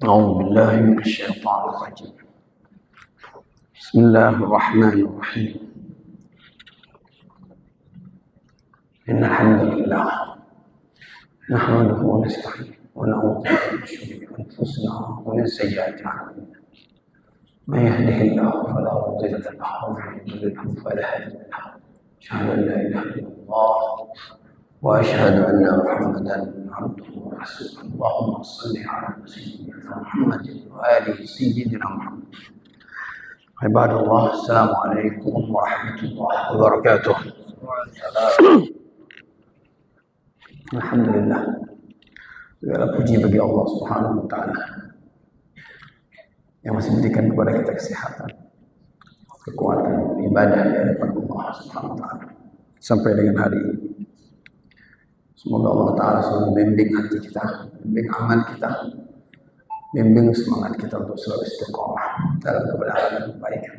أعوذ بالله من الشيطان الرجيم. بسم الله الرحمن الرحيم. إن الحمد لله نحمده ونستعينه ونعوذ بالله من شرور أنفسنا ومن سيئات أعمالنا. من يهده الله فلا مضل له ومن يضلله فلا هادي له. أشهد أن لا إله إلا الله وأشهد أن محمدا عبده ورسوله. اللهم صل على سيدنا محمد وآله سيدنا محمد. عباد الله، السلام عليكم ورحمة الله وبركاته. Alhamdulillah, segala puji bagi Allah Subhanahu wa taala yang masih memberikan kepada kita kesehatan, kekuatan ibadah di hadapan Allah Subhanahu wa taala sampai dengan hari ini. Semoga Allah taala selalu membimbing hati kita, membimbing amal kita, membimbing semangat kita untuk selalu istiqomah dalam kebenaran dan kebaikan,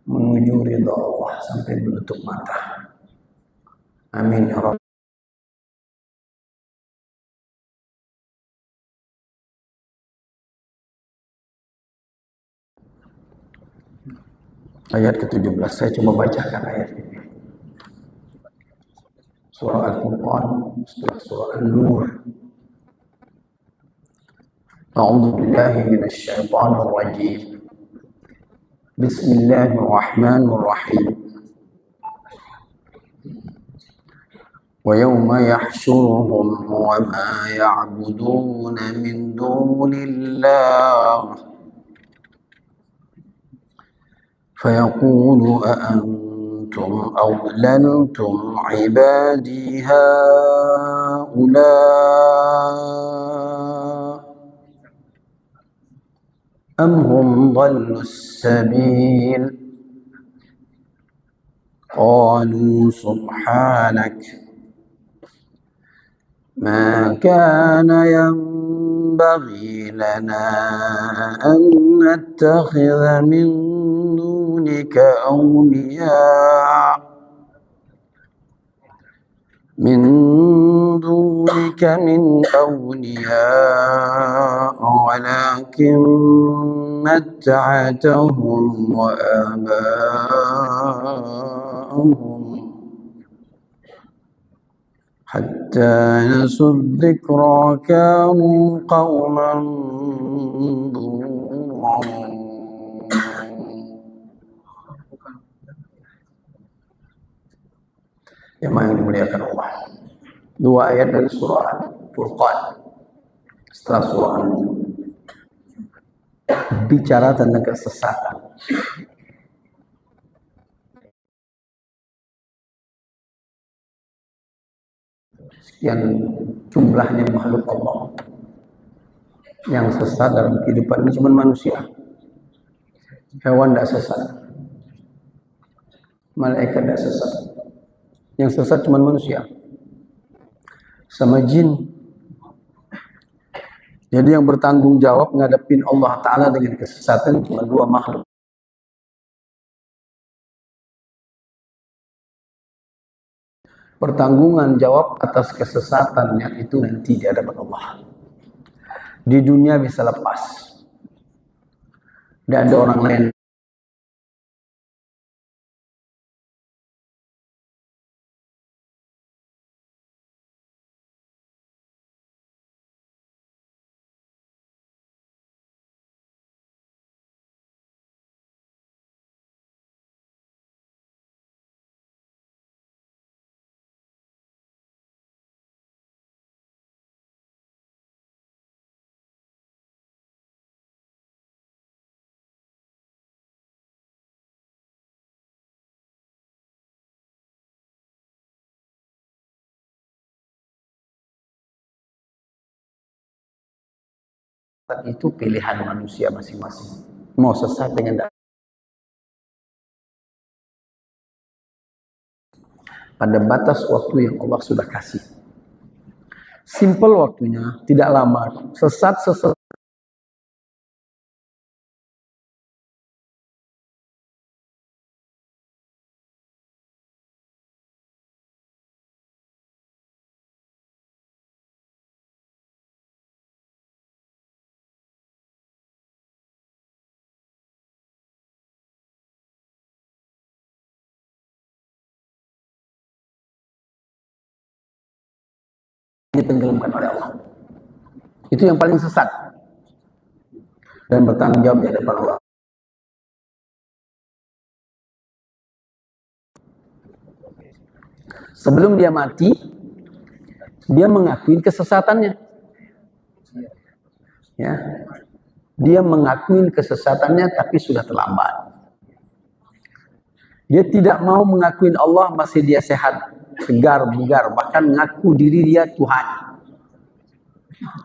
menuju ridha Allah sampai menutup mata. Amin ya rabbal. Ayat ke-17, saya coba bacakan ayat ini. Surah Al-Furqan, surah An-Nur. A'udzu billahi minasy syaithanir rajim. Bismillahirrahmanirrahim. Wa yawma yahsyuruhum wa ma ya'buduna min dunillah فيقول أأنتم أضللتم عبادي هؤلاء أم هم ضلوا السبيل قالوا سبحانك ما كان ينبغي لنا أن نتخذ من دونك أولياء ولكن متعتهم وآباءهم حتى نسوا الذكر كانوا قوما بورا. Yang dimuliakan Allah. Dua ayat dari surah Furqan. Setelah surah An-Nur bicara tentang kesesatan. Sekian jumlahnya makhluk Allah yang sesat dalam kehidupan ini cuma manusia. Hewan tidak sesat, malaikat tidak sesat. Yang sesat cuma manusia sama jin. Jadi yang bertanggung jawab ngadepin Allah Ta'ala dengan kesesatan cuma dua makhluk. Pertanggungan jawab atas kesesatannya itu nanti di hadapan Allah. Di dunia bisa lepas. Tidak ada orang lain itu pilihan manusia masing-masing. Mau sesat dengan pada batas waktu yang Allah sudah kasih. Simple waktunya, tidak lama. Sesat ditenggelamkan oleh Allah. Itu yang paling sesat dan bertanggung jawab di hadapan Allah. Sebelum dia mati, dia mengakui kesesatannya. Ya. Dia mengakui kesesatannya, tapi sudah terlambat. Dia tidak mau mengakui Allah, masih dia sehat, segar, bugar, bahkan mengaku diri dia Tuhan.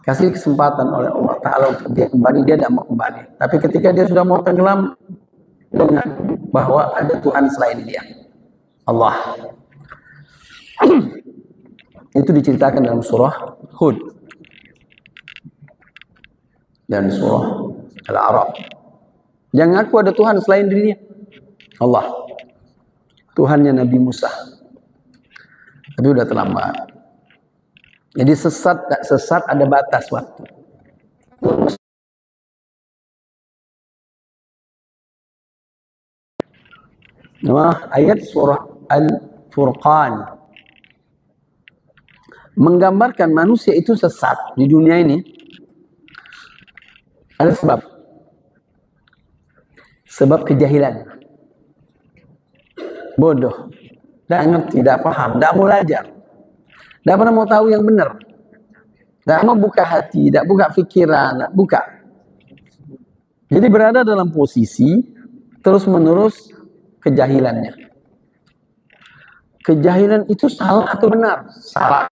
Kasih kesempatan oleh Allah Ta'ala untuk dia kembali, dia tidak mau kembali. Tapi ketika dia sudah mau tenggelam, dengan bahwa ada Tuhan selain dia, Allah. Itu diceritakan dalam surah Hud dan surah Al-A'raf. Yang ngaku ada Tuhan selain dirinya, Allah, Tuhannya Nabi Musa. Tapi udah terlambat. Jadi sesat tak sesat ada batas waktu. Nah, ayat surah Al-Furqan menggambarkan manusia itu sesat di dunia ini. Ada sebab kejahilan, bodoh, tidak ngerti, tidak paham, tidak mau belajar, tidak pernah mau tahu yang benar, tidak mau buka hati, tidak buka pikiran, tidak buka. Jadi berada dalam posisi terus menerus kejahilannya. Kejahilan itu salah atau benar? Salah.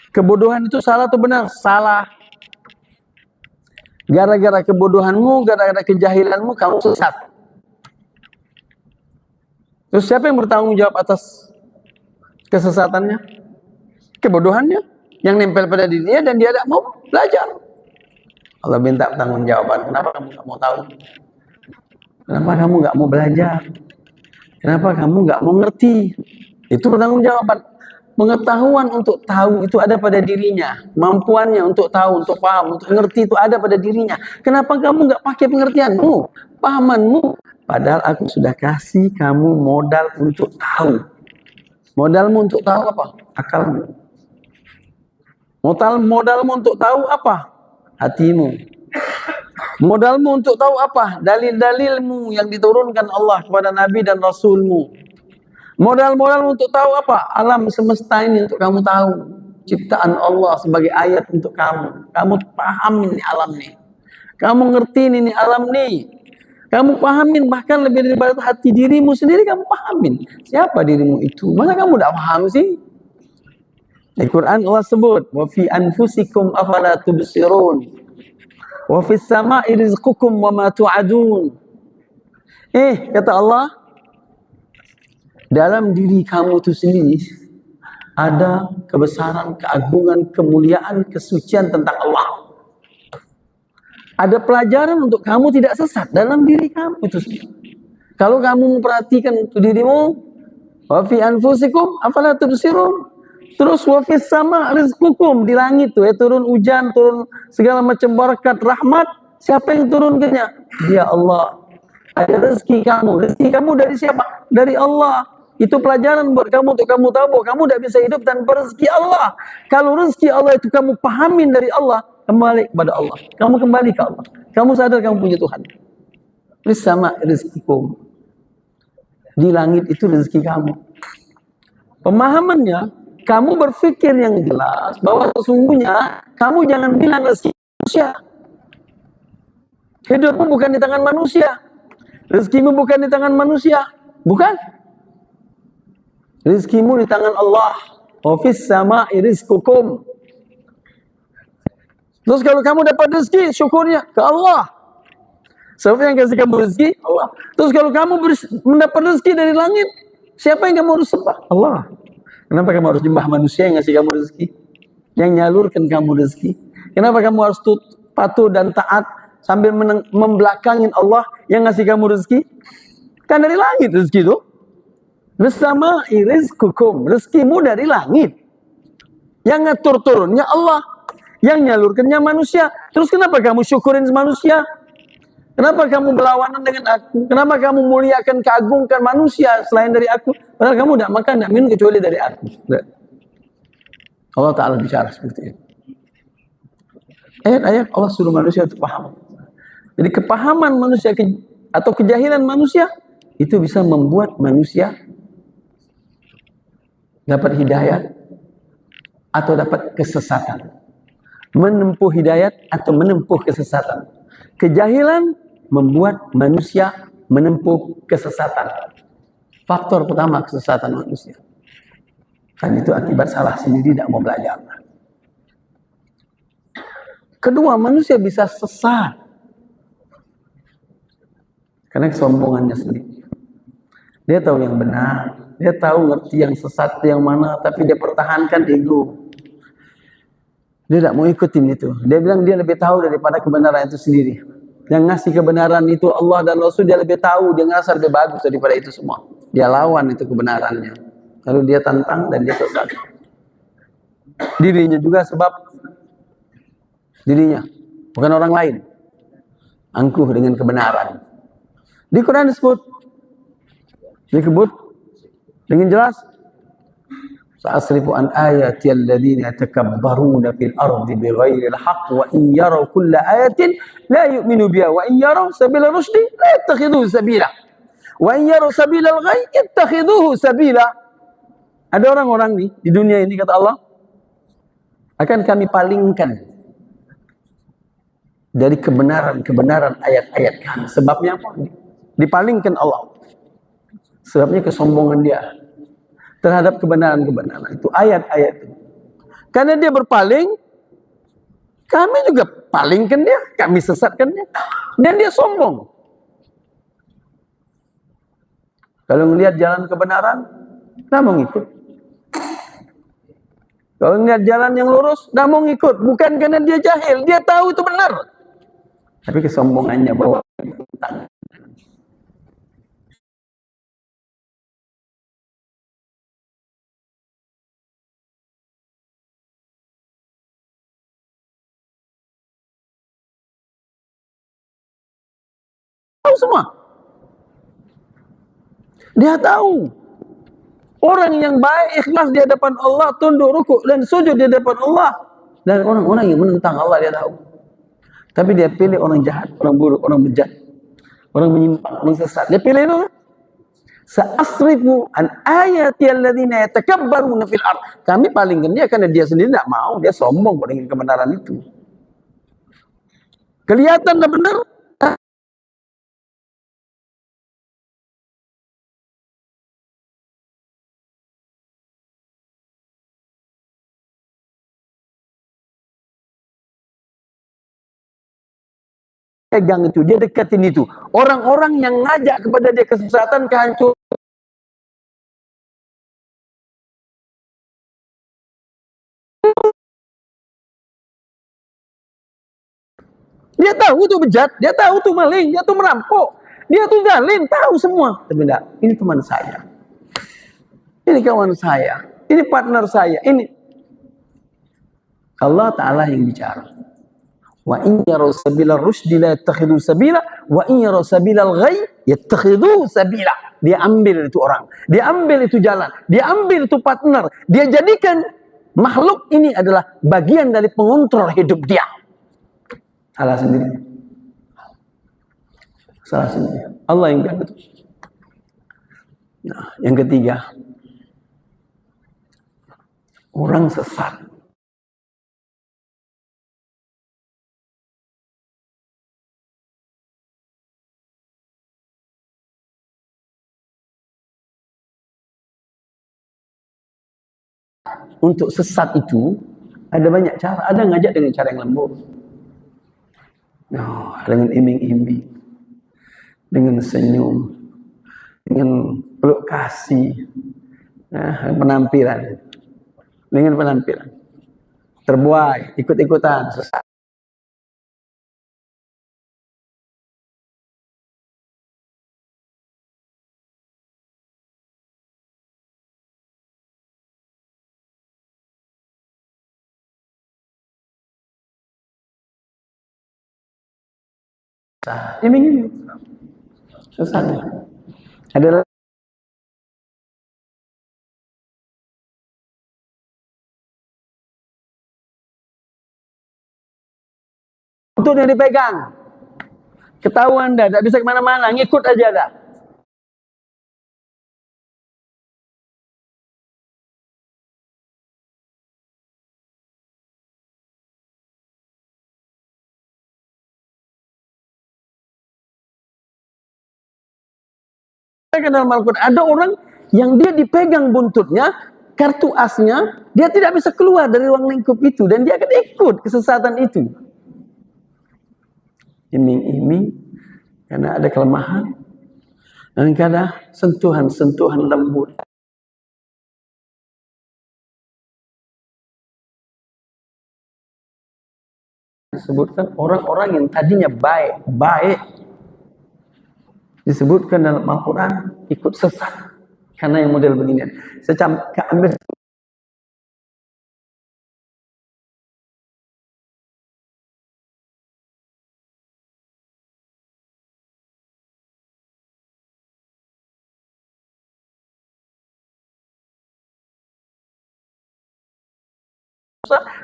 Kebodohan itu salah atau benar? Salah. Gara-gara kebodohanmu, gara-gara kejahilanmu, kamu sesat. Terus siapa yang bertanggung jawab atas kesesatannya? Kebodohannya yang nempel pada dirinya dan dia tidak mau belajar. Allah minta pertanggung jawaban. Kenapa kamu nggak mau tahu? Kenapa kamu nggak mau belajar? Kenapa kamu nggak mau ngerti? Itu pertanggung jawaban. Pengetahuan untuk tahu itu ada pada dirinya. Mampuannya untuk tahu, untuk paham, untuk ngerti itu ada pada dirinya. Kenapa kamu nggak pakai pengertianmu, pahamanmu? Padahal aku sudah kasih kamu modal untuk tahu. Modalmu untuk tahu apa? Akalmu. Modalmu untuk tahu apa? Hatimu. Modalmu untuk tahu apa? Dalil-dalilmu yang diturunkan Allah kepada Nabi dan Rasulmu. Modal-modal untuk tahu apa? Alam semesta ini untuk kamu tahu. Ciptaan Allah sebagai ayat untuk kamu. Kamu paham ini alam ini. Kamu ngerti ini alam ini. Kamu pahamin bahkan lebih daripada hati dirimu sendiri kamu pahamin. Siapa dirimu itu? Masa kamu tidak paham sih? Di Quran Allah sebut, wa fi anfusikum afala tubsirun. Wa fis sama'i rizqukum wa ma tu'adun. Kata Allah, dalam diri kamu itu sendiri ada kebesaran, keagungan, kemuliaan, kesucian tentang Allah. Ada pelajaran untuk kamu tidak sesat dalam diri kamu itu sendiri. Kalau kamu memperhatikan itu dirimu, wa fi anfusikum afala tubsirun. Terus wa fis sama rizqukum, di langit tuh turun hujan, turun segala macam berkat, rahmat. Siapa yang turunkannya? Dia Allah. Ada rezeki kamu dari siapa? Dari Allah. Itu pelajaran buat kamu untuk kamu tahu bahwa kamu tidak bisa hidup tanpa rezeki Allah. Kalau rezeki Allah itu kamu pahamin dari Allah, kembali kepada Allah. Kamu kembali ke Allah. Kamu sadar kamu punya Tuhan. Bersama rezekikum. Di langit itu rezeki kamu. Pemahamannya, kamu berpikir yang jelas bahwa sesungguhnya kamu jangan bilang rezeki manusia. Hidupmu bukan di tangan manusia. Rezekimu bukan di tangan manusia. Bukan. Rizkimu di tangan Allah. Wa fis sama'i rizqukum. Terus kalau kamu dapat rezeki, syukurnya ke Allah. Siapa yang kasih kamu rezeki? Allah. Terus kalau kamu mendapat rezeki dari langit, siapa yang kamu harus sembah? Allah. Kenapa kamu harus nyembah manusia yang ngasih kamu rezeki? Yang nyalurkan kamu rezeki? Kenapa kamu harus patuh dan taat sambil membelakangin Allah yang ngasih kamu rezeki? Kan dari langit rezeki itu. Bersama rizqukum, rezekimu dari langit. Yang ngatur turunnya Allah, yang nyalurkannya manusia. Terus kenapa kamu syukurin manusia? Kenapa kamu berlawanan dengan aku? Kenapa kamu muliakan, keagungkan manusia selain dari aku? Padahal kamu tidak makan, tidak minum kecuali dari aku. Allah Ta'ala bicara seperti itu. Ayat-ayat Allah suruh manusia untuk paham. Jadi kepahaman manusia atau kejahilan manusia itu bisa membuat manusia dapat hidayah atau dapat kesesatan. Menempuh hidayat atau menempuh kesesatan. Kejahilan membuat manusia menempuh kesesatan. Faktor pertama kesesatan manusia. Dan itu akibat salah sendiri, tidak mau belajar. Kedua, manusia bisa sesat karena kesombongannya sendiri. Dia tahu yang benar, dia tahu ngerti yang sesat yang mana, tapi dia pertahankan ego. Dia tidak mau ikutin itu. Dia bilang dia lebih tahu daripada kebenaran itu sendiri. Yang ngasih kebenaran itu Allah dan Rasul, dia lebih tahu, dia ngerasa lebih bagus daripada itu semua. Dia lawan itu kebenarannya. Lalu dia tantang dan dia sesat. Dirinya juga sebab dirinya, bukan orang lain. Angkuh dengan kebenaran. Di Quran disebut dengan jelas, sa'asrifu an ayati alladziina yatakabbaruna fil ardi bighairil haqq wa in yaraw kulla ayatin la yu'minu biha wa in yaraw sabila rusydi la yattakhidhuhu sabila wa in yaraw sabilal ghayy yattakhidhuhu sabila. Ada orang-orang di dunia ini, kata Allah, akan kami palingkan dari kebenaran ayat-ayat kami. Sebabnya apa? Dipalingkan Allah. Sebabnya kesombongan dia terhadap kebenaran-kebenaran itu, ayat-ayat itu. Karena dia berpaling, kami juga palingkan dia, kami sesatkan dia. Dan dia sombong. Kalau melihat jalan kebenaran, tidak mau ngikut. Kalau melihat jalan yang lurus, tidak mau ngikut. Bukan karena dia jahil, dia tahu itu benar. Tapi kesombongannya bawa tentang. Tahu semua. Dia tahu. Orang yang baik, ikhlas di hadapan Allah, tunduk rukuk dan sujud di hadapan Allah. Dan orang-orang yang menentang Allah, dia tahu. Tapi dia pilih orang jahat, orang buruk, orang bejat, orang menyimpang, orang sesat. Dia pilih itu. Sa'asrifu an ayati alladziina yatakabbaruna fil ardh. Kami palingkan dia karena dia sendiri tidak mau, dia sombong dengan kebenaran itu. Kelihatan dah benar. Pegang itu, dia deketin itu. Orang-orang yang ngajak kepada dia kesesatan, kehancuran. Dia tahu tuh bejat, dia tahu tuh maling, dia tuh merampok, dia tuh zalim, tahu semua. Tapi enggak, ini teman saya, ini kawan saya, ini partner saya, ini. Allah Ta'ala yang bicara. Wa in yaraw sabilal rusydi la yattakhidhu sabila wa in yaraw sabilal ghayy yattakhidhu sabila. Dia ambil itu orang, dia ambil itu jalan, dia ambil itu partner, dia jadikan makhluk ini adalah bagian dari pengontrol hidup dia. Salah sendiri. Salah sendiri. Allah yang bilang itu. Nah, yang ketiga, orang sesat untuk sesat itu ada banyak cara. Ada ngajak dengan cara yang lembut, dengan iming-iming, dengan senyum, dengan peluk kasih, penampilan, dengan penampilan terbuai, ikut-ikutan sesat. Iming-iming sesat. Ada buntutnya dipegang. Ketahuan dah, tak bisa kemana-mana, ngikut aja dah. Dalam Al-Quran ada orang yang dia dipegang buntutnya, kartu asnya, dia tidak bisa keluar dari ruang lingkup itu, dan dia akan ikut kesesatan itu. Iming-iming karena ada kelemahan, dan kadang sentuhan-sentuhan lembut. Disebutkan orang-orang yang tadinya baik, disebutkan dalam Al-Quran ikut sesat karena yang model begini. Saya ambil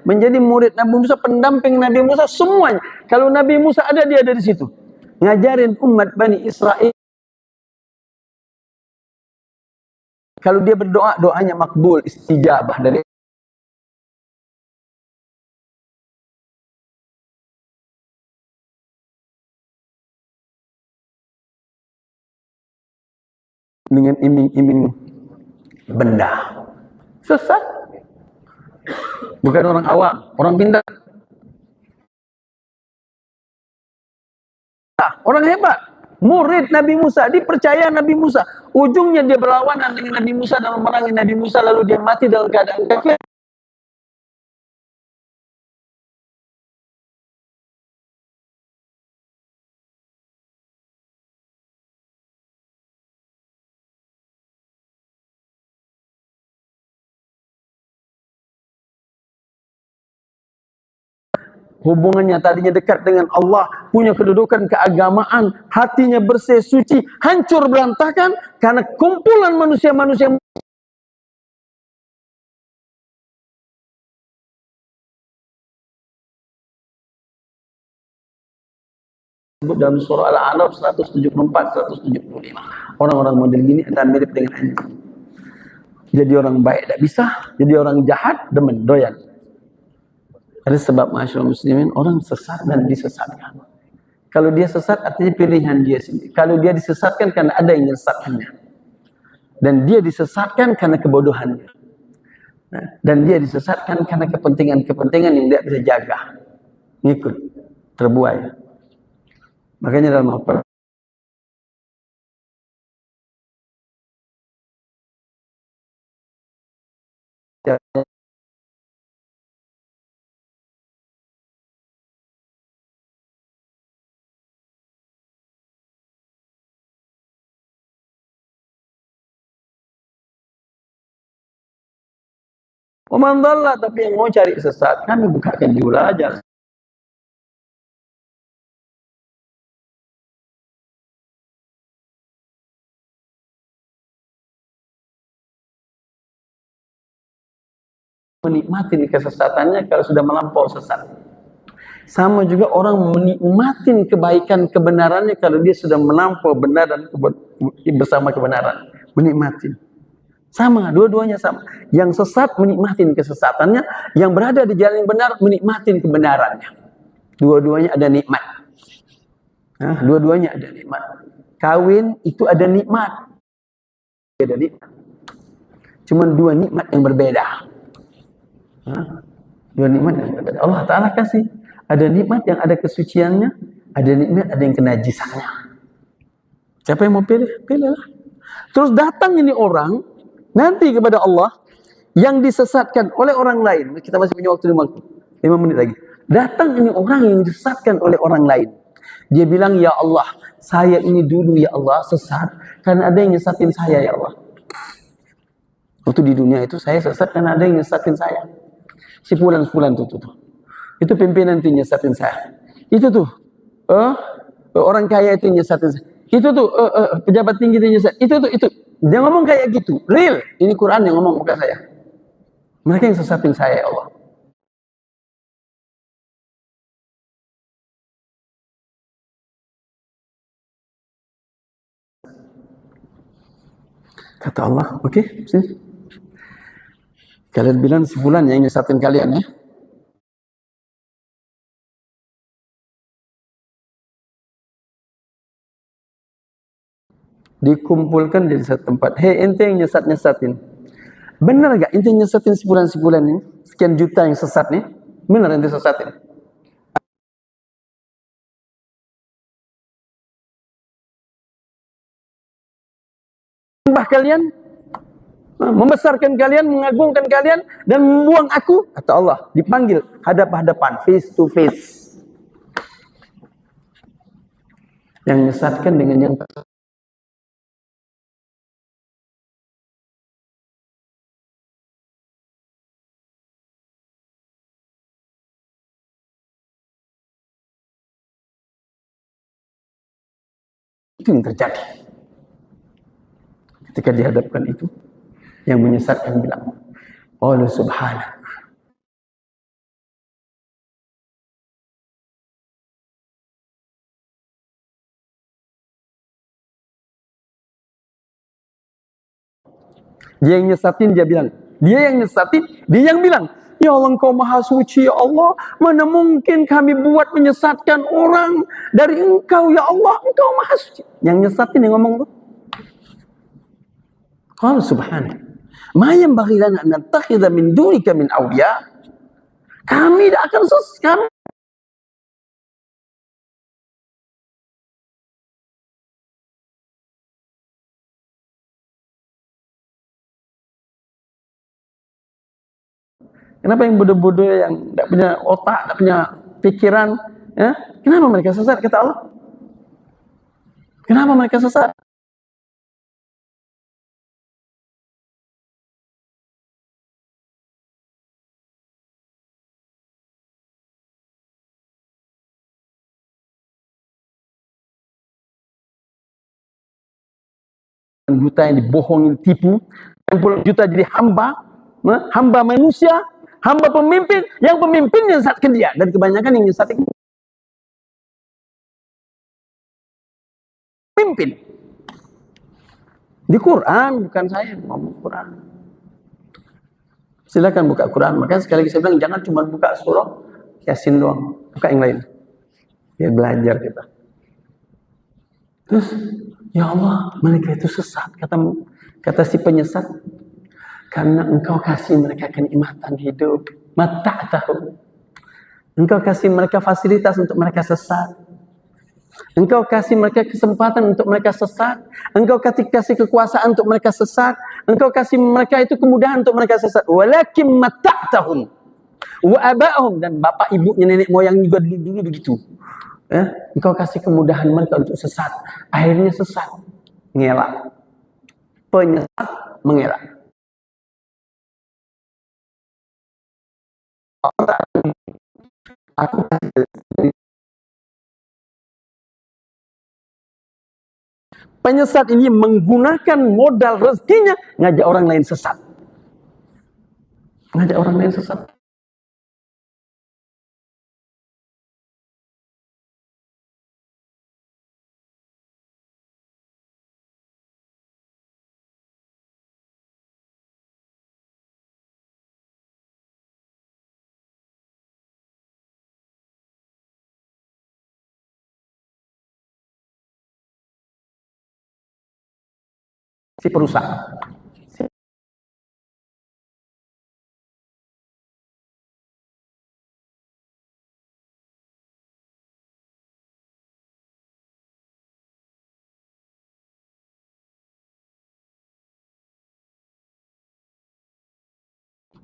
menjadi murid Nabi Musa, pendamping Nabi Musa, semuanya. Kalau Nabi Musa ada, dia ada di situ. Ngajarin umat Bani Israel. Kalau dia berdoa, doanya makbul, istijabah dari dengan iming-iming benda. Sesat. Bukan orang awam, orang pintar. Orang hebat. Murid Nabi Musa, dipercaya Nabi Musa. Ujungnya dia berlawanan dengan Nabi Musa dan memerangi Nabi Musa, lalu dia mati dalam keadaan kafir. Hubungannya tadinya dekat dengan Allah, punya kedudukan keagamaan, hatinya bersih, suci, hancur berantakan karena kumpulan manusia-manusia dalam surah Al-A'raf 174, 175. Orang-orang model gini akan mirip dengan anjing. Jadi orang baik tak bisa, jadi orang jahat demen, doyan. Ada sebab masyarakat muslimin, orang sesat dan disesatkan. Kalau dia sesat artinya pilihan dia sendiri. Kalau dia disesatkan karena ada yang menyesatkannya. Dan dia disesatkan karena kebodohannya. Dan dia disesatkan karena kepentingan-kepentingan yang dia bisa jaga. Ngikut, terbuai. Makanya dalam Al-Quran Umandallah, tapi yang mau cari sesat, kami bukakan juga aja. Menikmati kesesatannya kalau sudah melampau sesat. Sama juga orang menikmati kebaikan kebenarannya kalau dia sudah melampau benar dan bersama kebenaran. Menikmati. Sama, dua-duanya sama. Yang sesat menikmati kesesatannya, yang berada di jalan yang benar menikmati kebenarannya. Dua-duanya ada nikmat. Nah, dua-duanya ada nikmat. Kawin itu ada nikmat. Ada nikmat. Cuma dua nikmat yang berbeda. Dua nikmat yang berbeda. Allah Ta'ala kasih. Ada nikmat yang ada kesuciannya, ada nikmat ada yang kenajisannya. Siapa yang mau pilih? Pilihlah. Terus datang ini orang nanti kepada Allah yang disesatkan oleh orang lain. Kita masih punya waktu 5 menit lagi. Datang ini orang yang disesatkan oleh orang lain. Dia bilang, ya Allah, saya ini dulu ya Allah sesat karena ada yang nyesatin saya ya Allah. Waktu di dunia itu saya sesat karena ada yang nyesatin saya. Sepulan tuh. Itu pimpinan itu nyesatin saya. Itu tuh orang kaya itu nyesatin saya. Itu tuh pejabat tinggi itu nyesat. Itu. Dia ngomong kayak gitu. Real. Ini Quran yang ngomong bukan saya. Mereka yang sesatin saya ya Allah. Kata Allah, okey, sini. Kalian bilang sebulan yang nyesatin kalian ya. Dikumpulkan di satu tempat. Hei, ente yang nyesatin. Benar gak ente nyesatin sebulan ini? Sekian juta yang sesat nih. Benar ente sesatin? Kalian, membesarkan kalian, mengagungkan kalian, dan membuang aku, kata Allah, dipanggil hadap-hadapan, face to face. Yang menyesatkan dengan yang itu yang terjadi. Ketika dihadapkan itu, yang menyesatkan bilang, Allah subhanahu. Dia yang nyesatin, dia bilang. Dia yang nyesatin, dia yang bilang, ya Allah, Engkau maha suci, ya Allah. Mana mungkin kami buat menyesatkan orang dari Engkau, ya Allah. Engkau maha suci. Yang nyesatin yang ngomong tuh. Qala subhanahu. Ma yanbaghi lana an nattakhidha min dunika min awliya. Kami tidak akan kami kenapa yang bodoh-bodoh, yang tidak punya otak, tidak punya pikiran, ya? Kenapa mereka sesat, kata Allah? Kenapa mereka sesat? Juta yang dibohongi, ditipu, 60 juta jadi hamba manusia, hamba pemimpin, yang pemimpin menyesatkan dia, dan kebanyakan yang menyesatkan pemimpin. Di Quran, bukan saya ngomong Quran. Silakan buka Quran. Makanya sekali lagi saya bilang, jangan cuma buka surah Yasin doang, buka yang lain. Biar belajar kita. Terus, ya Allah, mereka itu sesat, kata si penyesat, karena Engkau kasih mereka kenikmatan hidup, mata'tahu. Engkau kasih mereka fasilitas untuk mereka sesat. Engkau kasih mereka kesempatan untuk mereka sesat. Engkau kasih kekuasaan untuk mereka sesat. Engkau kasih mereka itu kemudahan untuk mereka sesat. Walakin mata'tahum wa aba'ahum, dan bapak ibunya, nenek moyang juga dulu begitu. Ya, engkau kasih kemudahan mereka untuk sesat. Akhirnya sesat, ngelak. Penyesat mengelak. Aku penyesat ini menggunakan modal rezekinya ngajak orang lain sesat. Ngajak orang lain sesat. Si perusahaan.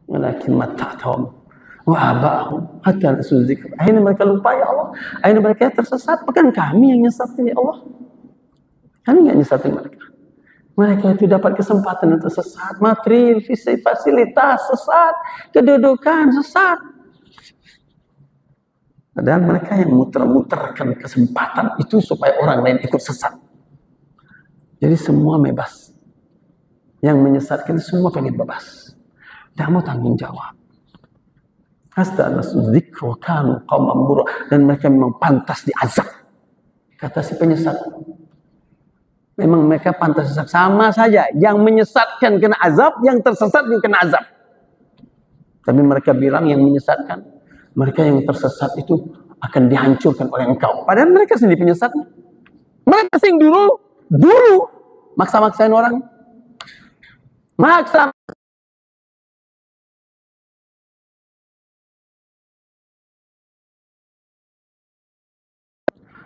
Walakin mata'tahum wa aba'ahum hatta nasu dzikr. Akhirnya mereka lupa, ya Allah. Akhirnya mereka tersesat. Bukan kami yang nyesatin, ya Allah. Kami nggak nyesatin mereka. Mereka itu dapat kesempatan untuk sesat, materi, fasilitas sesat, kedudukan sesat. Padahal mereka yang muter-muterkan kesempatan itu supaya orang lain ikut sesat. Jadi semua bebas. Yang menyesatkan semua pengen bebas. Tidak mau tanggung jawab. Dan mereka memang pantas diazab. Kata si penyesat. Memang mereka pantas sesat. Sama saja. Yang menyesatkan kena azab, yang tersesat juga kena azab. Tapi mereka bilang yang menyesatkan, mereka yang tersesat itu akan dihancurkan oleh engkau. Padahal mereka sendiri penyesatnya. Mereka sing dulu maksa-maksain orang. Maksa.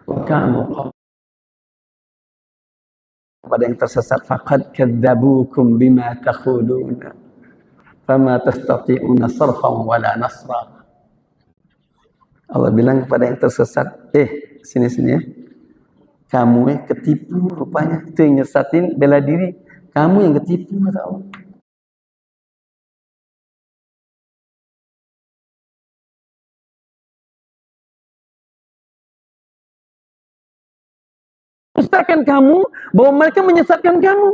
Kamu pada yang tersesat, faqad kadzabukum bima taquluna fama tastati'una sarfan wala nasra. Allah bilang kepada yang tersesat, sini ya. Kamu ketipu rupanya. Itu yang nyesatin bela diri. Kamu yang ketipu, kata Allah. Menyesatkan kamu, bahwa mereka menyesatkan kamu.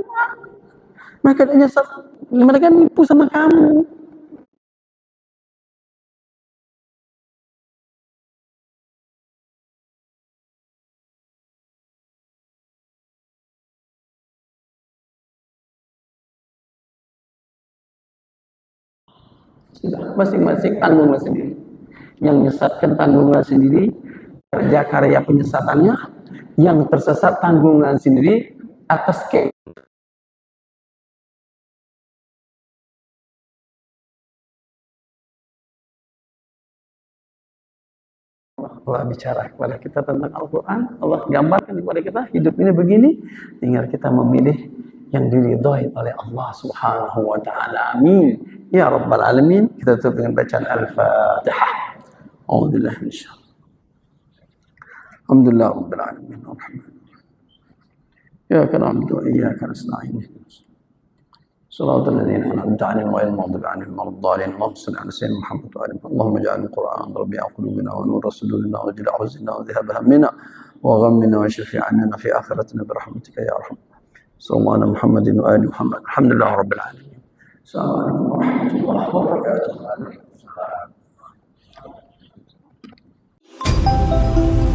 Mereka nipu sama kamu. Sudah, masing-masing tanggunglah sendiri. Yang menyesatkan tanggunglah sendiri, kerja karya penyesatannya. Yang tersesat tanggunglah sendiri atas Allah bicara kepada kita tentang Al-Quran. Allah gambarkan kepada kita hidup ini begini. Tinggal kita memilih yang diridhai oleh Allah Subhanahu wa ta'ala. Amin ya rabbal alamin. Kita tutup dengan bacaan Al-Fatihah. A'udzubillahi minasyaitonir rajim. Alhamdulillah rabbil alamin. Iyyaka na'budu wa iyyaka nasta'in. صراط الذين أنعمت عليهم غير المغضوب عليهم ولا الضالين. اللهم صل على سيدنا محمد وعلى آله. اللهم اجعل القرآن ربيع قلوبنا ونور صدورنا وجلاء حزننا وذهاب همنا وغمنا وشفيعنا في آخرتنا برحمتك يا أرحم. صلى الله على محمد وآل محمد. الحمد لله رب العالمين. السلام عليكم ورحمة الله وبركاته.